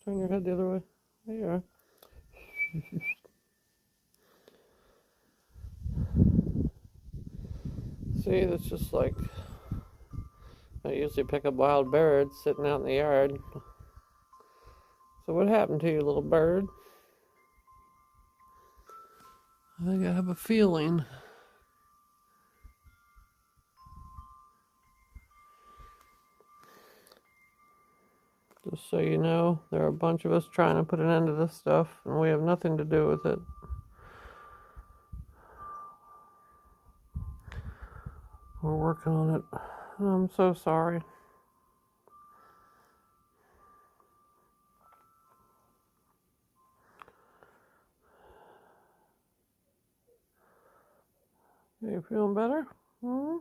Turn your head the other way. There you are. See, that's just like I usually pick up wild birds sitting out in the yard. So what happened to you, little bird? I think I have a feeling. Just so you know, there are a bunch of us trying to put an end to this stuff, and we have nothing to do with it. We're working on it. I'm so sorry. Are you feeling better? Hmm?